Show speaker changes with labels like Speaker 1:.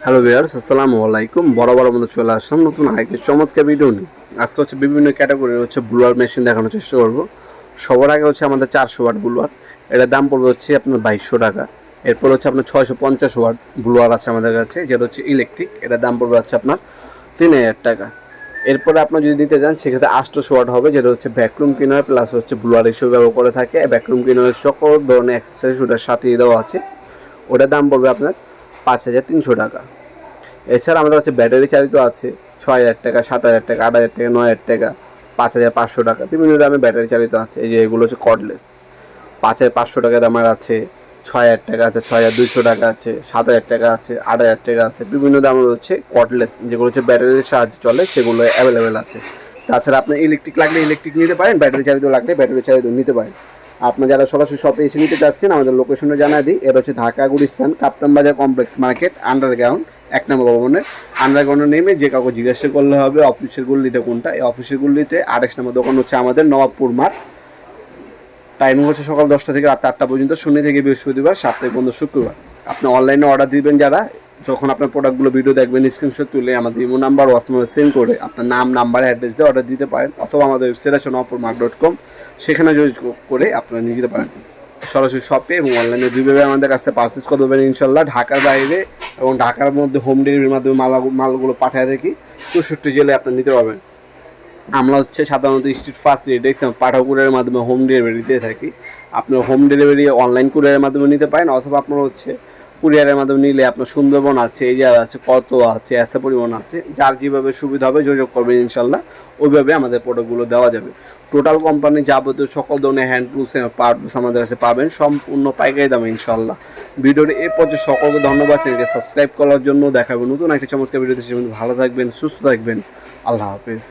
Speaker 1: Hello viewers, আসসালামু আলাইকুম। বড় মতো চলে আসলাম নতুন আরেকটি চমৎকার ভিডিও নিয়ে। আজকে বিভিন্ন ক্যাটাগরির ব্লুয়ার মেশিন দেখানোর চেষ্টা করব। সবার আগে আমাদের 400 ওয়াট ব্লুয়ার, এটার দাম পড়বে আপনার 2200 টাকা। এরপর আপনার 650 ওয়াট ব্লুয়ার আছে আমাদের কাছে, যেটা ইলেকট্রিক, এটার দাম পড়বে আপনার 3000 টাকা। এরপরে আপনার যদি নিতে যান সেক্ষেত্রে 800 ওয়াট হবে, যেটা ভ্যাকুয়াম ক্লিনার প্লাস ব্লুয়ার হিসেবে ব্যবহার করে থাকে। ভ্যাকুয়াম ক্লিনারের সকল ধরনের অ্যাক্সেসরিজ ওটার সাথেই দেওয়া আছে। ওটার দাম পড়বে আপনার 5300 টাকা। এছাড়া আমাদের কাছে ব্যাটারি চালিত আছে 6000 টাকা, 7000 টাকা, 8000 টাকা, 9000 টাকা, 5500 টাকা, বিভিন্ন দামে ব্যাটারি চালিত আছে। এই যে এগুলো কর্ডলেস, 5500 টাকা দামের আছে, 6000 টাকা আছে, 6200 টাকা আছে, 7000 টাকা আছে, 8000 টাকা আছে। বিভিন্ন দামের কর্ডলেস, যেগুলো ব্যাটারির সাহায্যে চলে, সেগুলো অ্যাভেলেবেল আছে। তাছাড়া আপনার ইলেকট্রিক লাগলে ইলেকট্রিক নিতে পারেন, ব্যাটারি চালিত লাগলে ব্যাটারি চালিত নিতে পারেন। আপনার যারা সরাসরি শপে এসে নিতে চাচ্ছেন, আমাদের লোকেশনে জানিয়ে দিই। এটা ঢাকা গুলিস্তান কাপ্তান বাজার কমপ্লেক্স মার্কেট, আন্ডারগ্রাউন্ড 1 নম্বর ভবনের। আন্ডারগ্রাউন্ডে নেমে যে কাউকে জিজ্ঞাসা করলে হবে অফিসের গুল্লিটা কোনটা। এই অফিসের গুল্লিতে 28 নম্বর দোকান আমাদের নবাবপুর মাঠ। টাইমিং সকাল 10টা থেকে রাত 8টা পর্যন্ত, শনি থেকে বৃহস্পতিবার, সাপ্তাহিক বন্ধ শুক্রবার। আপনি অনলাইনে অর্ডার দিবেন যারা, যখন আপনার প্রোডাক্টগুলো ভিডিও দেখবেন স্ক্রিনশট তুলে আমাদের ইমো নাম্বার হোয়াটসঅ্যাপে সেন্ড করে আপনার নাম, নাম্বার, অ্যাড্রেস দিয়ে অর্ডার দিতে পারেন। অথবা আমাদের ওয়েবসাইট আছে nawapurmark.com, সেখানে যোগাযোগ করে আপনারা নিয়ে যেতে পারেন সরাসরি শপে। এবং অনলাইনে দুইভাবে আমাদের কাছ থেকে পারচেস করতে পারেন ইনশাল্লাহ। ঢাকার বাইরে এবং ঢাকার মধ্যে হোম ডেলিভারির মাধ্যমে মালগুলো পাঠিয়ে থাকি। 64 জেলায় আপনার নিতে পারবেন। আমরা সাধারণত স্ট্রিট ফাস্ট রেট পাঠাও কুরিয়ারের মাধ্যমে হোম ডেলিভারি দিয়ে থাকি। আপনার হোম ডেলিভারি অনলাইন কুরিয়ারের মাধ্যমে নিতে পারেন, অথবা আপনার কুরিয়ারের মাধ্যমে নিলে আপনার সুন্দরবন আছে, এই জায়গা আছে, কত আছে, এসে পরিমাণ আছে, যার যেভাবে সুবিধা হবে যোগাযোগ করবেন ইনশাল্লাহ, ওইভাবে আমাদের প্রোডাক্টগুলো দেওয়া যাবে। টোটাল কোম্পানির যাবতীয় সকল ধরনের হ্যান্ড টুলস, পাওয়ার টুলস আমাদের কাছে পাবেন সম্পূর্ণ পাইকারি দামে ইনশাল্লাহ। ভিডিওটি এই পর্যন্ত সকলকে ধন্যবাদ। চ্যানেলকে সাবস্ক্রাইব করার জন্য। দেখাবেন নতুন একটা চমৎকার ভিডিওতে। ভালো থাকবেন, সুস্থ থাকবেন। আল্লাহ হাফেজ।